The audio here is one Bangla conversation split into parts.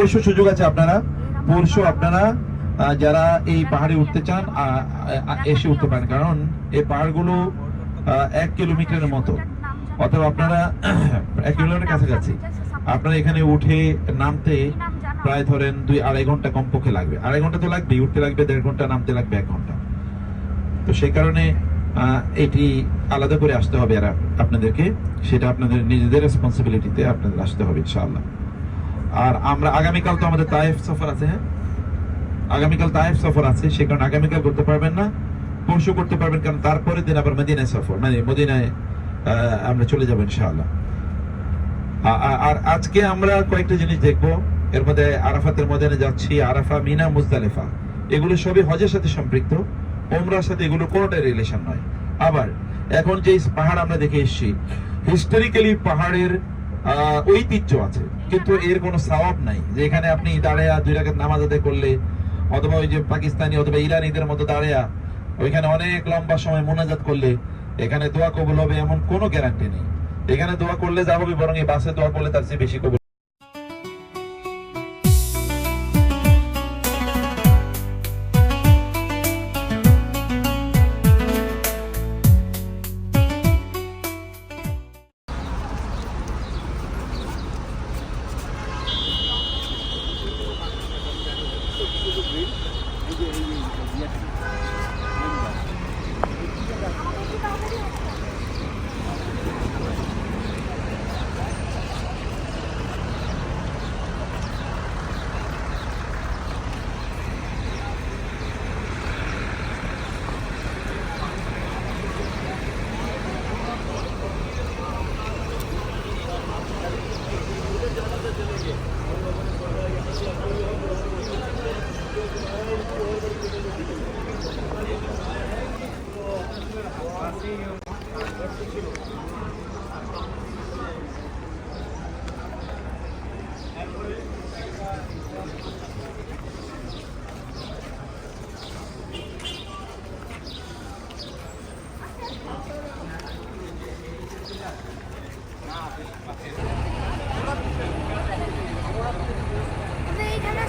পরশু সুযোগ আছে, আপনারা পরশু আপনারা যারা এই পাহাড়ে উঠতে চান এসে উঠতে পারেন, কারণ এই পাহাড়গুলো 1 কিলোমিটারের মতো, অথবা আপনারা 1 কিলোমিটার কাছাকাছি। আপনারা এখানে উঠে নামতে প্রায় ধরেন 2-2.5 ঘন্টা কমপক্ষে লাগবে। 2.5 ঘন্টা তো লাগবে, উঠতে লাগবে 1.5 ঘন্টা, নামতে লাগবে 1 ঘন্টা। তো সেই কারণে এটি আলাদা করে আসতে হবে আর আপনাদেরকে, সেটা আপনাদের নিজেদের রেসপন্সিবিলিটিতে আপনাদের আসতে হবে ইনশাআল্লাহ। আর আমরা আগামীকাল তো আমাদের তায়েফ সফর আছে, হ্যাঁ আগামীকাল তায়েফ সফর আছে, সে কারণে আগামীকাল করতে পারবেন না, পরশু করতে পারবেন, কারণ তারপরের দিন আবার মদিনায় সফর, মানে মদিনায় আমরা চলে যাবো ইনশাআল্লাহ। আর আজকে আমরা কয়েকটা জিনিস দেখবো, এর মধ্যে আরাফাতের ময়দানে যাচ্ছি, আরাফা, মিনা, মুজদালিফা, এগুলো সবই হজের সাথে সম্পৃক্ত, ওমরার সাথে এগুলো কোনোটাই রিলেশন নয়। আবার এখন যে পাহাড় আমরা দেখে এসেছি, হিস্টোরিক্যালি পাহাড়ের ঐতিহ্য আছে, কিন্তু এর কোনো সওয়াব নাই যে এখানে আপনি দাঁড়িয়ে 2 রাকাত নামাজ আদায় করলে, অথবা ওই যে পাকিস্তানি অথবা ইরানিদের মতো দাঁড়িয়ে ওইখানে অনেক লম্বা সময় মোনাজাত করলে এখানে দোয়া কবুল হবে এমন কোনো গ্যারান্টি নেই। এখানে দোয়া করলে যা হবে, বরং এই বাসে দোয়া করলে তার চেয়ে বেশি কবুল।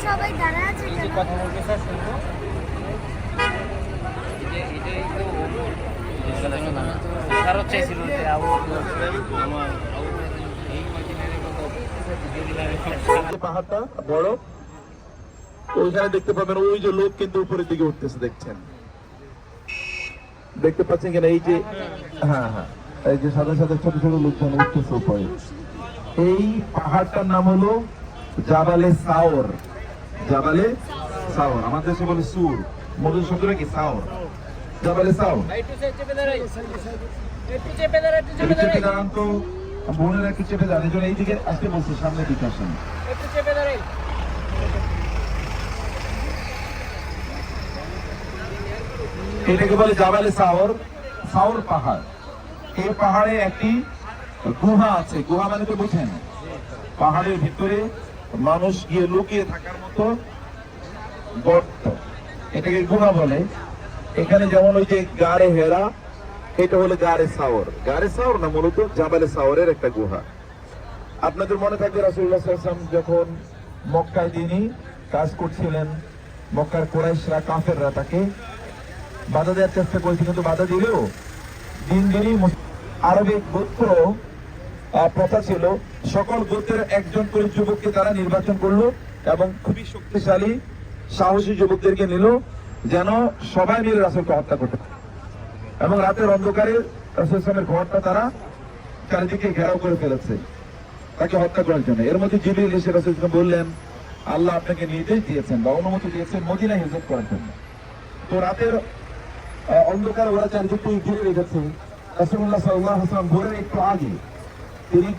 সবাই দাঁড়া আছে, কথা বলতে স্যার শুনবো। পাহাড়টা বড়, ওইখানে দেখতে পাবেন ওই যে লোক কিন্তু উপরের দিকে উঠতেছে, দেখছেন, দেখতে পাচ্ছেন কিনা? এই যে হ্যাঁ হ্যাঁ, এই যে সাদা সাদা ছোট ছোট লোকজন উঠতেছে উপরে। এই পাহাড়টার নাম হলো জাবালে সাওর। জাবালে সাওর, আমাদের দেশে বলে সুর, মধুর শব্দটা কি সাওর, জাবালে সাওর। দাঁড়ান তো, বোনেরা একটু চেপে যান, এই জন্য এই দিকে আসতে বলছে, সামনে দিকে আসেন। এটাকে বলে জাবালে সাওর, সাওর পাহাড়। এই পাহাড়ে একটি গুহা আছে, গুহা মানে তো বুঝেন, পাহাড়ের ভিতরে মানুষ গিয়ে লুকিয়ে থাকার মতো গর্ত, এটাকে গুহা বলে। এখানে যেমন ওই যে গাড়ে হেরা, এটা হলো গাড়ে সাওর, গাড়ে সাওর না, মূলত জাবালে সাওরের একটা গুহা। আপনাদের মনে থাকবে রাসূলুল্লাহ সাল্লাল্লাহু আলাইহি ওয়াসাল্লাম যখন মক্কায় তিনি কাজ করছিলেন, মক্কার কুরাইশরা, কাফেররা তাকে বাধা দেওয়ার চেষ্টা করেছে, কিন্তু বাধা দিলেও দিন দিনই আরবে গোত্র প্রথা ছিল, সকল গোত্রের একজন করে যুবককে তারা নির্বাচন করলো এবং খুবই শক্তিশালী সাহসী যুবকদেরকে নিল, যেন সবাই মিলে রাসূলকে হত্যা করতে পারে। এবং রাতের অন্ধকারে রাসূলের ঘরটা তারা চারিদিকে ঘেরাও করে ফেলেছে তাকে হত্যা করার জন্য। এর মধ্যে জিবরিল এসে রাসূলকে বললেন, আল্লাহ আপনাকে নির্দেশ দিয়েছেন বা অনুমতি দিয়েছেন মদিনায় হিজরত করার জন্য। তো রাতের অন্ধকার ওরা চারিদিকে ঘিরে রেখেছে। রাসূলুল্লাহ সাল্লাল্লাহু আলাইহি ওয়াসাল্লাম ভোরের একটু আগে তিনি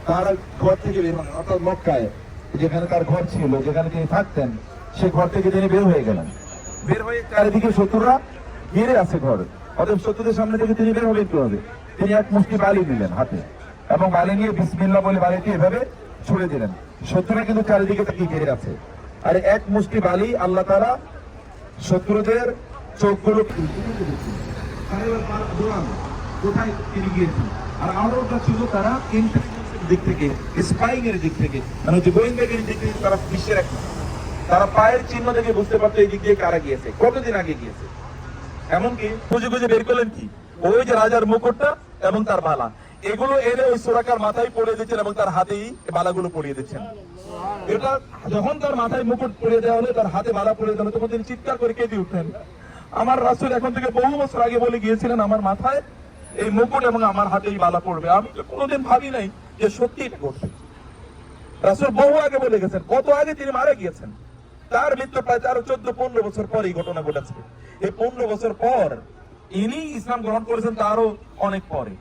তার ঘর থেকে বের হন, অর্থাৎ মক্কায় যেখানে তার ঘর ছিল, যেখানে তিনি থাকতেন, সেই ঘর থেকে তিনি বের হয়ে গেলেন। বের হয়ে চারিদিকে শত্রুরা ঘিরে আছে ঘর, অতএব শত্রুদের সামনে থেকে তিনি বের হবেন কিভাবে? তিনি এক মুষ্টি বালি নিলেন হাতে এবং বালি নিয়ে বিসমিল্লাহ বলে বালিটি এভাবে ছুড়ে দিলেন। শত্রুরা কিন্তু চারিদিকে তাকে ঘিরে আছে, আর এক মুষ্টি বালি আল্লাহ তাআলা শত্রুদের চোখগুলো কোথায় তিনি গিয়েছেন। আর আরবটা ছিল তারা ইন্টেলিজেন্সের দিক থেকে, স্পাইং এর দিক থেকে, মানে হচ্ছে গোয়েন্দাগিরির দিক থেকে তারা বিশ্বের এক। তারা পায়ের চিহ্ন দেখে বুঝতে পারতো এই দিক দিয়ে কারা গিয়েছে, কতদিন আগে গিয়েছে। এমনকি খুঁজে খুঁজে বের করলেন কি, ওই যে রাজার মুকুটটা এবং তার বালা, এগুলো এনে ওই সুরাকার মাথায় পরিয়ে দিচ্ছেন এবং তার হাতেই বালাগুলো পরিয়ে দিচ্ছেন। এটা যখন তার মাথায় মুকুট পরিয়ে দেওয়া হলো, তার হাতে বালা পরিয়ে দেওয়া হলো, তখন তিনি চিৎকার করে কেঁদে উঠলেন। আমার রাসূল এখন থেকে বহু বছর আগে বলে গিয়েছিলেন আমার মাথায় এই মুকুট এবং আমার হাতে এই বালা পড়বে। আমি তো কোনোদিন ভাবি নাই যে সত্যি এটা ঘটবে। রাসূল বহু আগে বলে গেছেন, কত আগে তিনি মারা গিয়েছেন। তার মৃত্যু প্রায় 14-15 বছর পর এই ঘটনা ঘটেছে। এই 15 বছর পর ইনি ইসলাম গ্রহণ করেছেন তারও অনেক পরে।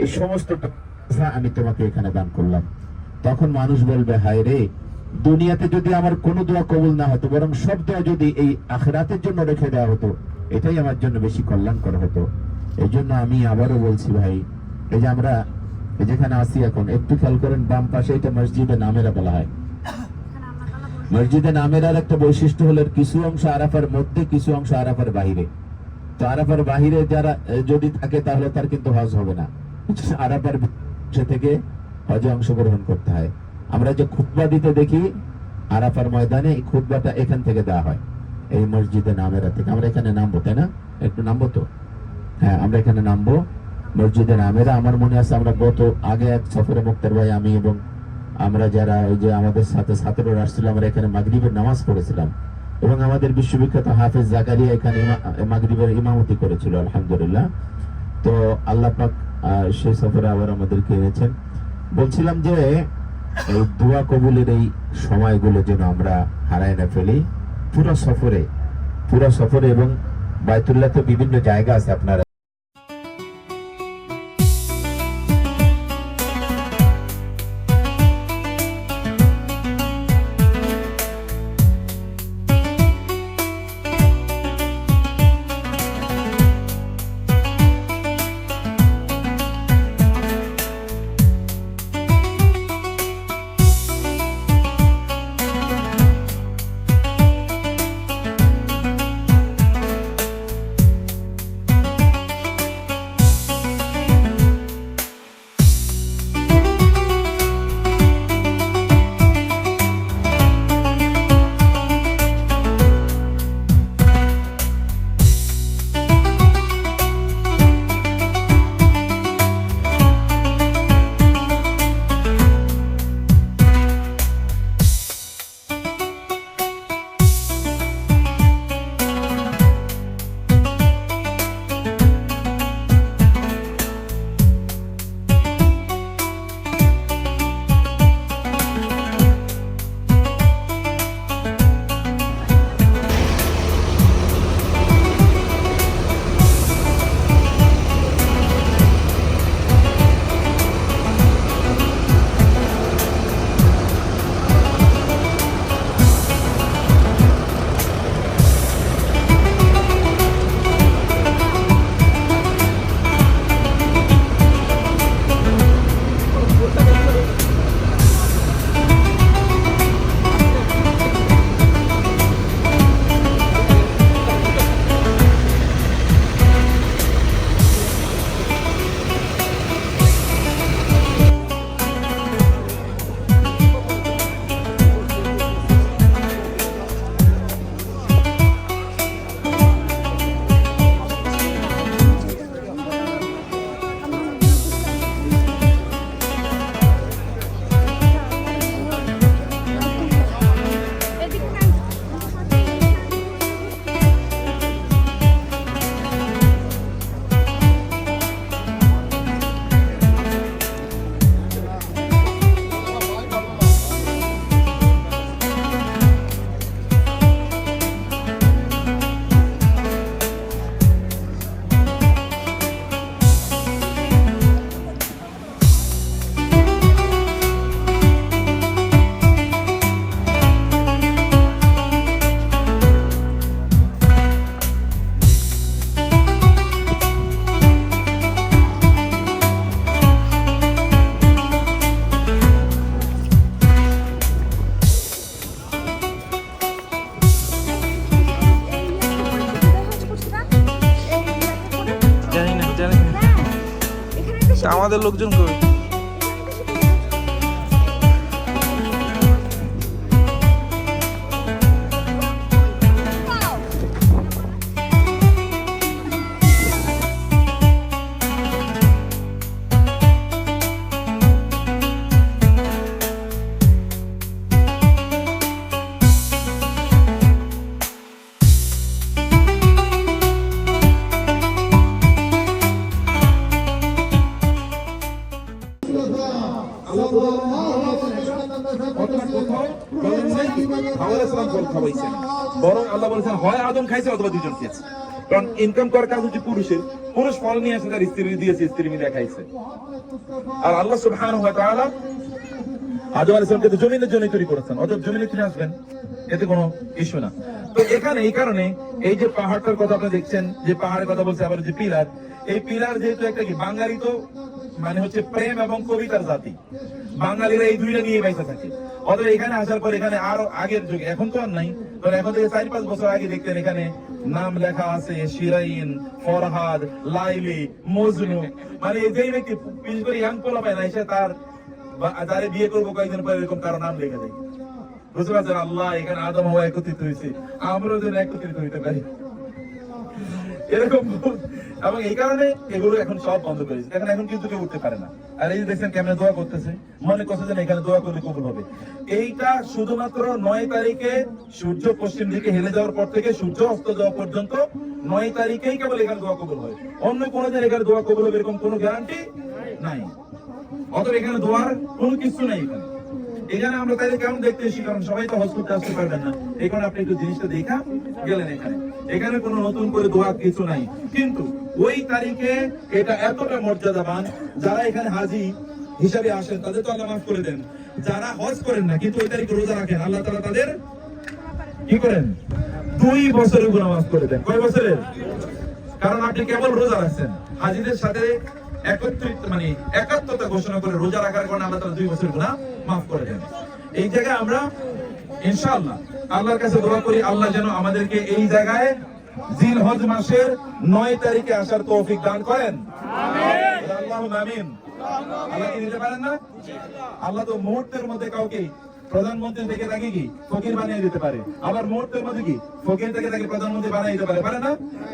এই সমস্ত টাকা আমি তোমাকে এখানে দান করলাম। তখন মানুষ বলবে, হায় রে, দুনিয়াতে যদি আমার কোনো দোয়া কবুল না হতো, বরং সব দোয়া যদি এই আখিরাতের জন্য রেখে দেওয়া হতো, এটাই আমার জন্য বেশি কল্যাণকর হতো। এই জন্য আমি আবারও বলছি ভাই, এই যে আমরা যেখানে আছি এখন, একটু খেয়াল করেন, বাম পাশে এটা মসজিদে নামেরা বলা হয়। মসজিদে নামেরার একটা বৈশিষ্ট্য হলো কিছু অংশ আরাফার মধ্যে, কিছু অংশ আরাফার বাহিরে। তো আরাফার বাহিরে যারা যদি থাকে তাহলে তার কিন্তু হজ হবে না, আরাফার থেকে হজে অংশগ্রহণ করতে হয়। আমরা যে খুতবা দিতে দেখি আরাফার ময়দানে, এই খুতবাটা এখান থেকে দেওয়া হয়, এই মসজিদে নামেরা থেকে। আমরা এখানে নামবো, তাই না? একটু নামবো তো? হ্যাঁ, আমরা এখানে নামবো মসজিদে নামেরা। আমার মনে আছে আমরা গত আগে এক সফরে মুক্তার ভাই, আমি এবং আমরা যারা ওই যে আমাদের সাথে ছাত্ররা আসছিল, আমরা এখানে মাগরিবের নামাজ পড়েছিলাম এবং আমাদের বিশ্ববিখ্যাত হাফেজ জাকারিয়া এখানে মাগরিবের ইমামতি করেছিল, আলহামদুলিল্লাহ। তো আল্লাহ পাক সেই সফরে আবার আমাদেরকে এনেছেন। বলছিলাম যে এই দোয়া কবুলের এই সময়গুলো যেন আমরা হারায় না ফেলি পুরো সফরে। এবং বায়তুল্লাহ তো বিভিন্ন জায়গা আছে আপনারা আমাদের লোকজন কই? বরং আল্লাহ বলেছেন হয় আদম খাইছে অথবা দুজন খেয়েছে। কারণ ইনকাম করার কাজ হচ্ছে পুরুষের, পুরুষ ফল নিয়ে আসে তার স্ত্রী দিয়েছে, স্ত্রী মিলে খাইছে। আর আল্লাহ সুবহানাহু ওয়া তাআলা আদম আলাইহিস সালামকে তো জমিনের জন্য তৈরি করেছেন, অতএব জমিনে তিনি আসবেন, এতে কোনো ইস্যু না। তো এখানে এই কারণে এই যে পাহাড়টার কথা আপনি দেখছেন, যে পাহাড়ের কথা বলছে, আবার যে পিলার, এই পিলার যেহেতু একটা কি বাঙালি তো মানে হচ্ছে প্রেম এবং কবিতার জাতি, বাঙালিরা এই দুইটা নিয়ে বাইসা থাকে। অতএব এখানে আসার পর এখানে আরো আগের যুগে, এখন তো আর নাই, তো এখন থেকে 4-5 বছর আগে দেখতেন এখানে নাম লেখা আছে শিরাইন, ফরহাদ, লাইলি, মজনু, মানে যেই ব্যক্তি বিশেষ করে ইয়াং পোলা পায় না এসে তার যারে বিয়ে করবো কয়েকদিন পরে এরকম কারো নাম লেখা যায়। বুঝতে পারছেন? আল্লাহ এখানে আদম হাওয়া একত্রিত হয়েছে, আমরাও যেন একত্রিত হইতে পারি এরকম। এবং এই কারণে এগুলো এখন সব বন্ধ করেছে, এখন কিন্তু কেউ উঠতে পারে না। আর এই যে দেখছেন কেমন দোয়া করতেছে, মনে করছে যেন এখানে দোয়া করলে কবুল হবে। এইটা শুধুমাত্র 9 তারিখে সূর্য পশ্চিম দিকে হেলে যাওয়ার পর থেকে সূর্য অস্ত যাওয়া পর্যন্ত 9 তারিখেই কেবল এখানে দোয়া কবুল হয়। অন্য কোনো দিন এখানে দোয়া কবুল হবে এরকম কোনো গ্যারান্টি নাই। অতএব এখানে দোয়ার কোনো কিছু নাই। এখানে আমরা তাইলে কেমন দেখতে এসেছি, কারণ সবাই তো হজ করতে আসতে পারবেন না, এই কারণে আপনি একটু জিনিসটা দেখা গেলেন। এখানে কোনো নতুন করে দোয়া কিছু নাই, কিন্তু ওই তারিখে এটা এতটা মর্যাদাবান, যারা এখানে হাজি হিসাবে আসেন তাদের তো আল্লাহ মাফ করে দেন। যারা হজ করেন না কিন্তু ওই তারিখে রোজা রাখেন, আল্লাহ তাআলা তাদের কি করেন 2 বছরের গুনাহ মাফ করে দেন। কয় বছরের? কারণ আপনি কেবল রোজা রাখছেন, হাজিদের সাথে একাত্মতা ঘোষণা করে রোজা রাখার কারণে আল্লাহ তাআলা 2 বছরের গুনাহ মাফ করে দেন। এই জায়গায় আমরা ইনশাআল্লাহ আল্লাহর কাছে দোয়া করি, আল্লাহ যেন আমাদেরকে এই জায়গায় জিলহজ মাসের 9 তারিখে আসার তৌফিক দান করেন। আমিন। আল্লাহুম্মা আমিন। আল্লাহ কি দিতে পারেন না? আল্লাহ তো মুহূর্তের মধ্যে কাউকে প্রধানমন্ত্রী থেকে তাকে কি ফকির বানিয়ে দিতে পারে, আবার মুহূর্তের মধ্যে কি ফকির থেকে তাকে প্রধানমন্ত্রী বানিয়ে দিতে পারে, পারে না?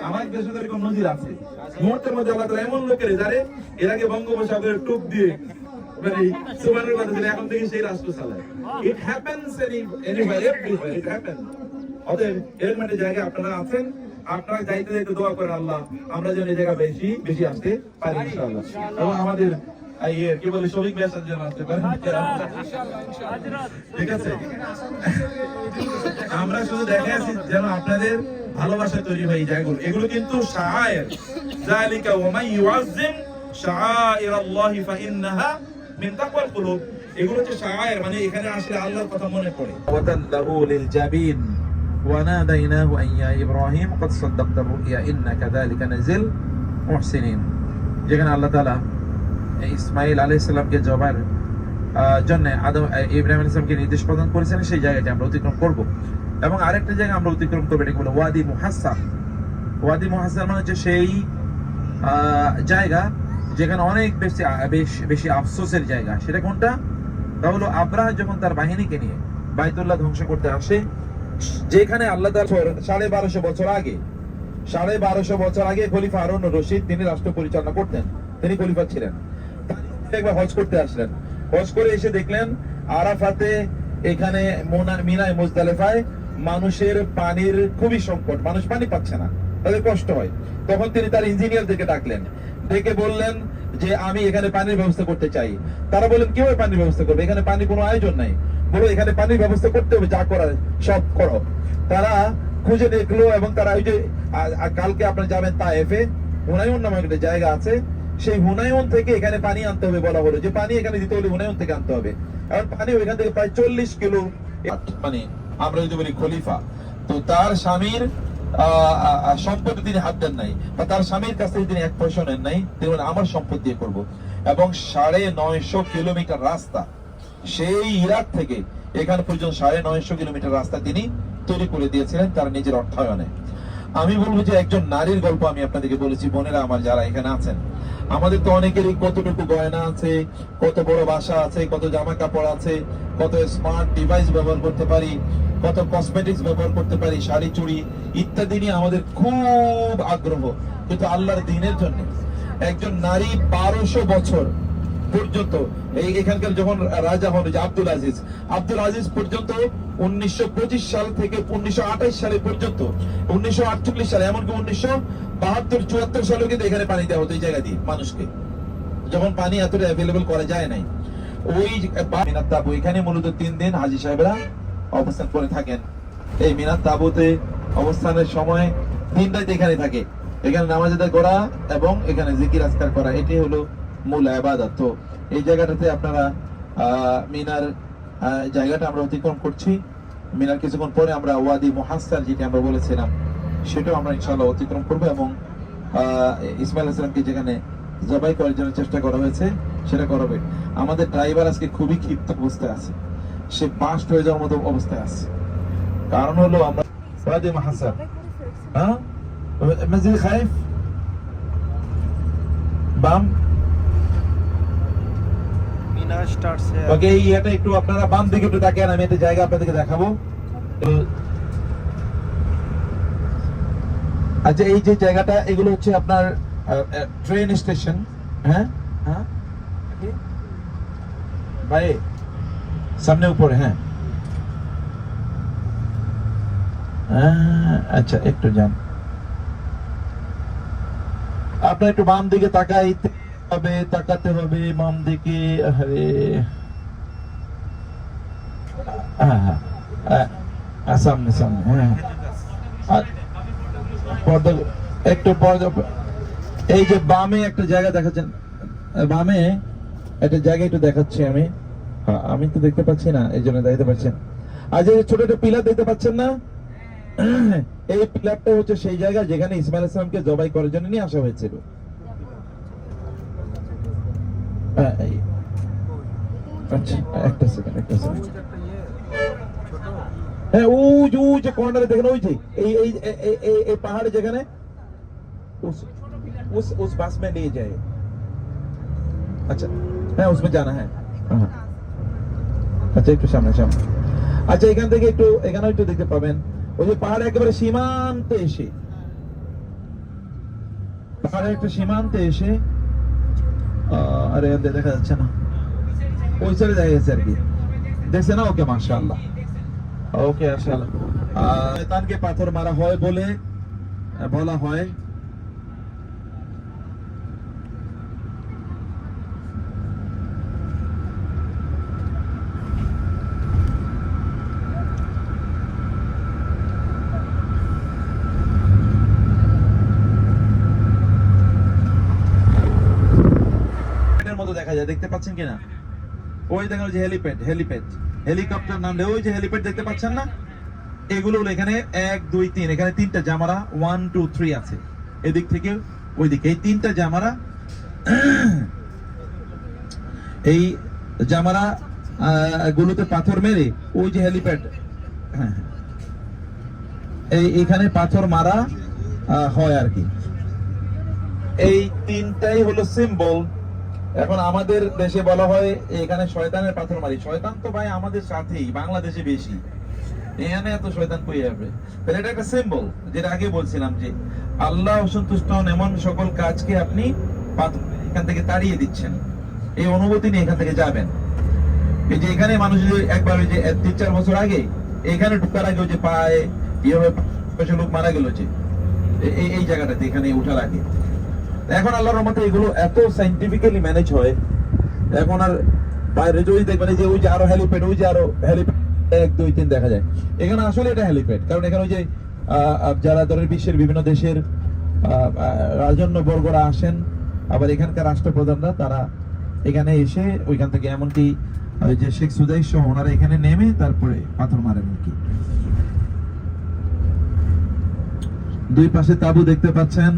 আমার দেশে এরকম নজির আছে। মুহূর্তের মধ্যে আল্লাহ তাআলা এমন লোকের যারে এর আগে বঙ্গোপসাগরের টুপ দিয়ে সুবহানাল্লাহ কথা বলে এখন থেকে সেই রাষ্ট্র চালায়। It happens anywhere, everywhere it happens. অতএব এরকম একটা জায়গায় আপনারা আছেন, আপনারা যাইতে যাইতে দোয়া করেন আল্লাহ আমরা যেন এই জায়গা বেশি বেশি আসতে পারি ইনশাআল্লাহ। এবং আমাদের কি বলে শফিক ভাই যেন আসতে পারেন, ঠিক আছে? আমরা শুধু দেখে আছি যেন আপনাদের ভালোবাসা তৈরি হয় এই জায়গাগুলো। এগুলো কিন্তু শাআয়ের, যালিকা ওয়া মান ইউআযযিম শাআইরাল্লাহি ফাইন্নাহা মিন তাকওয়াল কুলুব। এগুলো হচ্ছে শাআয়ের, মানে এখানে আসলে আল্লাহর কথা মনে পড়ে। ওয়াতাল্লাহু লিল জাবিন ওয়া নাদাইনাহু আন ইয়া ইব্রাহিম ক্বাদ সাদ্দাকতা রুইয়া ইন্না কাযালিকা নাজিল মুহসিনিন। যেখানে আল্লাহ তাআলা ইসমাঈল আলাইহিস সালামকে জবার জন্য ইব্রাহিম আলাইহিস সালামকে নির্দেশ প্রদান করেছেন, সেই জায়গাটি আমরা অতিক্রম করব। এবং আরেকটা জায়গা আমরা অতিক্রম করব, এটাকে বলে ওয়াদি মুহাসসার। ওয়াদি মুহাসসার মানে হচ্ছে সেই জায়গা যেখানে অনেক বেশি আফসোসের জায়গা। সেটা কোনটা? তা হলো আব্রাহা যখন তার বাহিনীকে নিয়ে বাইতুল্লাহ ধ্বংস করতে আসে, যেখানে আল্লাহ তাআলা 1250 বছর আগে 1250 বছর আগে খলিফা হারুন রশিদ তিনি রাষ্ট্র পরিচালনা করতেন, তিনি খলিফা ছিলেন। একবার হজ করতে আসলেন, হজ করে এসে দেখলেন আরাফাতে এখানে মিনায় মুজদালিফায় মানুষের পানির খুবই সংকট, মানুষ পানি পাচ্ছে না, তাদের কষ্ট হয়। তখন তিনি তার ইঞ্জিনিয়ারদেরকে ডাকলেন, ডেকে বললেন যে আমি এখানে পানির ব্যবস্থা করতে চাই। তারা বললেন কিভাবে পানির ব্যবস্থা করবে, এখানে পানি কোনো আয়োজন নাই। বলো এখানে পানির ব্যবস্থা করতে হবে, যা করার সব করো। তারা খুঁজে দেখলো এবং তারা ওই যে কালকে আপনারা যাবেন তায়েফে, হুনায়ুন নামক একটা জায়গা আছে, সেই হুনায়ুন থেকে এখানে পানি আনতে হবে। বলা হলো যে পানি এখানে দিতে হলে হুনায়ুন থেকে আনতে হবে। এখন পানি ওইখান থেকে প্রায় 40 কিলো। মানে আমরা যদি বলি খলিফা, তো তার স্বামীর সম্পত্তি তিনি হাত দেন নাই, বা তার স্বামীর কাছ থেকে তিনি 1 পয়সা নেন নাই। তিনি বলেন আমার সম্পদ দিয়ে করবো। এবং 950 কিলোমিটার রাস্তা সেই ইরাক থেকে এখানে পর্যন্ত 950 কিলোমিটার রাস্তা তিনি তৈরি করে দিয়েছিলেন তার নিজের অর্থায়নে। আমি বলবো যে একজন নারীর গল্প আমি আপনাদেরকে বলেছি, বোনেরা আমার যারা এখানে আছেন, আমাদের তো অনেকেরই কতটুকু গয়না আছে, কত বড় বাসা আছে, কত জামা কাপড় আছে, কত স্মার্ট ডিভাইস ব্যবহার করতে পারি, কত কসমেটিক্স ব্যবহার করতে পারি, শাড়ি চুড়ি ইত্যাদি নিয়ে আমাদের খুব আগ্রহ। কিন্তু আল্লাহর দ্বীনের জন্য একজন নারী 1200 বছর পর্যন্ত এই এখানকার যখন রাজা হন যে আব্দুল আজিজ পর্যন্ত 1925 সাল থেকে 1928 সালে পর্যন্ত 1948 সালে এমনকি 1972-74 সালে কিন্তু এখানে পানি দেওয়া হতো এই জায়গা দিয়ে মানুষকে, যখন পানি এতটা অ্যাভেলেবল করা যায় নাই। ওই মিনাত তাবু এখানে মূলত 3 দিন হাজী সাহেবরা অবস্থান করে থাকেন। এই মিনাত তাবুতে অবস্থানের সময় 3 রাত এখানে থাকে, এখানে নামাজ আদায় করা এবং এখানে জিকির আজকার করা, এটি হলো মূল ইবাদত। তো এই জায়গাটাতে আপনারা মিনার জায়গাটা আমরা অতিক্রম করছি। মিনার কিছুক্ষণ পরে আমরা ওয়াদি মুহাসসার যেটি আমরা বলেছিলাম সেটাও আমরা ইনশাআল্লাহ অতিক্রম করব এবং ইসমাইল ইসলামকে যেখানে জবাই করার জন্য চেষ্টা করা হয়েছে সেটা করবে। আমাদের ড্রাইভার আজকে খুবই ক্ষিপ্ত অবস্থায় আছে, সে বাস্ট হয়ে যাওয়ার মতো অবস্থায় আছে। কারণ হলো আমরা ওয়াদি মুহাসসার মসজিদ খাইফ বাম ওকে, এই এটা একটু আপনারা বাম দিকে একটু তাকান, আমি একটা জায়গা আপনাদেরকে দেখাবো। আচ্ছা, এই যে জায়গাটা এগুলো হচ্ছে আপনার ট্রেন স্টেশন। হ্যাঁ হ্যাঁ ভাই সামনে উপরে, হ্যাঁ আচ্ছা একটু যান, আপনার একটু বাম দিকে তাকাইতে হবে, তাকাতে হবে বাম দিকে। আরে সামনে সামনে, হ্যাঁ একটু এই যে বামে একটা জায়গা দেখাচ্ছেন, বামে একটা জায়গা একটু দেখাচ্ছি আমি, আমি তো দেখতে পাচ্ছি না এই জন্য দেখতে পাচ্ছেন। আজ এই ছোট ছোট পিলার দেখতে পাচ্ছেন না, এই পিলারটা হচ্ছে সেই জায়গা যেখানে ইসমাইল ইসলামকে জবাই করার জন্য নিয়ে আসা হয়েছিল। আচ্ছা একটা সেকেন্ড, হ্যাঁ ওই যে কর্নারে দেখেন, ওই যে এই পাহাড়ে যেখানে उस बस में ले जाए। अच्छा হ্যাঁ उसमें जाना है। আচ্ছা একটু সামনে সামনে, আচ্ছা এখান থেকে একটু এখানে একটু দেখতে পাবেন ওই যে পাহাড়ে একেবারে সীমান্তে এসে, পাহাড়ে একটা সীমান্তে এসে, আরে দেখা যাচ্ছে না, ওই সাইডে দেখা যাচ্ছে আর কি, দেখছে না? ওকে মাশাআল্লাহ, ওকে মাশাআল্লাহ। শয়তানকে পাথর মারা হয় বলে বলা হয়। মতো দেখা যায়, দেখতে পাচ্ছেন কিনা? ওই দেখেন ওই যে হেলিপ্যাড হেলিকপ্টার নামলে ওই যে হেলিপ্যাড দেখতে পাচ্ছেন না? এগুলো এখানে 1 2 3 এখানে 3টা জামারা 1 2 3 আছে, এদিক থেকে ওই দিকে এই 3টা জামারা। এই জামারা গুলোতে পাথর মেরে ওই যে হেলিপ্যাড, হ্যাঁ এইখানে পাথর মারা হয় আর কি। এই 3টাই হলো সিম্বল। এখন আমাদের দেশে বলা হয় এখানে শয়তানের পাথর মারি, শয়তান তো ভাই আমাদের সাথেই, বাংলাদেশে বেশি, এখানে এত শয়তান কই যাবে? তাহলে এটা একটা সিম্বল, যেটা আগে বলছিলাম যে আল্লাহ অসন্তুষ্ট হন এমন সকল কাজকে আপনি এখান থেকে তাড়িয়ে দিচ্ছেন, এই অনুভূতি নিয়ে এখান থেকে যাবেন। এই যে এখানে মানুষ একবার ওই যে 3-4 বছর আগে এখানে ঢুকার আগে ওই যে পায়ে এভাবে লোক মারা গেল যে এই জায়গাটাতে, এখানে উঠার আগে। এখন আল্লাহর রহমতে এগুলো এত সাইন্টিফিক্যালি ম্যানেজ হয়, এখন আর বাইরে যদি দেখবেন যে ওই যে আরো হেলিপ্যাড, ওই যে আরো হেলিপ্যাড 1 2 3 দেখা যায়। এখানে আসলে এটা হেলিপ্যাড, কারণ এখানে ওই যে যারা ধরেন বিশ্বের বিভিন্ন দেশের রাজন্য বর্গরা আসেন, আবার এখানকার রাষ্ট্রপ্রধানরা তারা এখানে এসে ওইখান থেকে, এমনকি ওই যে শেখ সুদাইস সহ ওনারা এখানে নেমে তারপরে পাথর মারেন আর কি। দুই পাশে তাবু দেখতে পাচ্ছেন,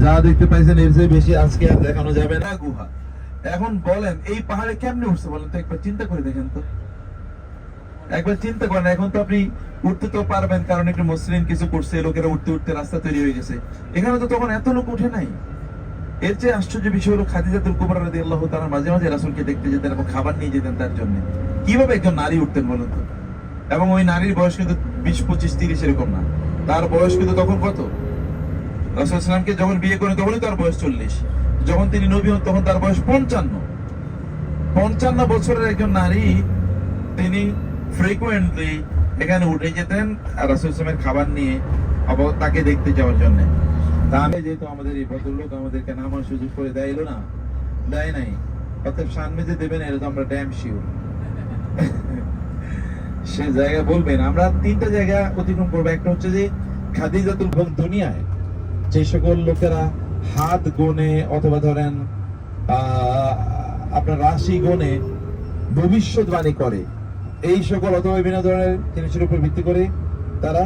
যা দেখতে পাইছেন এর চেয়ে বেশি আজকে আর দেখানো যাবে না। গুহা, এখন বলেন এই পাহাড়ে কেমনে উঠছে বলেন তো, একবার চিন্তা করে দেখেন তো। একবার চিন্তা করেন, এখন তো আপনি উঠতে তো পারবেন, কারণ একটু মসৃণ কিছু করছে, লোকেরা উঠতে উঠতে রাস্তা তৈরি হয়ে গেছে। এখানে তো তখন এত লোক উঠে নাই। এর চেয়ে আশ্চর্য বিষয় হলো খাদিজাতুল কুবরা রাদিয়াল্লাহু তাআলা মাঝে মাঝে রাসূলকে দেখতে যেতেন এবং খাবার নিয়ে যেতেন তার জন্য। কিভাবে একজন নারী উঠতেন বলুন তো? এবং ওই নারীর বয়স কিন্তু 20, 25, 30 এরকম না, তার বয়স কিন্তু তখন কত? রাসূল সাল্লাল্লাহু আলাইহি ওয়াসাল্লামকে যখন বিয়ে করেন তখনই তার বয়স 40, যখন তিনি নবী হন তখন তার বয়স 55 বছরের একজন নারী, তিনি ফ্রিকুয়েন্টলি এখানে উঠে যেতেন আর রাসূল সাল্লাল্লাহু আলাইহি খাবার নিয়ে তাকে দেখতে যাওয়ার জন্য। তা আমি যেহেতু আমাদের এই ভদ্রলোক আমাদেরকে নামার সুযোগ করে দেয় না, দেয় নাই, অতএব সামনে যে দেবেন এটা তো আমরা ড্যাম শিওর। সে জায়গা বলবেন, আমরা 3টা জায়গা অতিক্রম করবো। একটা হচ্ছে যে খাদিজাতুল দুনিয়ায় যে সকল লোকেরা হাত গোনে অথবা ধরেন আপনার রাশি গোনে ভবিষ্যৎবাণী করে, এই সকল অথবা বিভিন্ন ধরনের জিনিসের উপর ভিত্তি করে তারা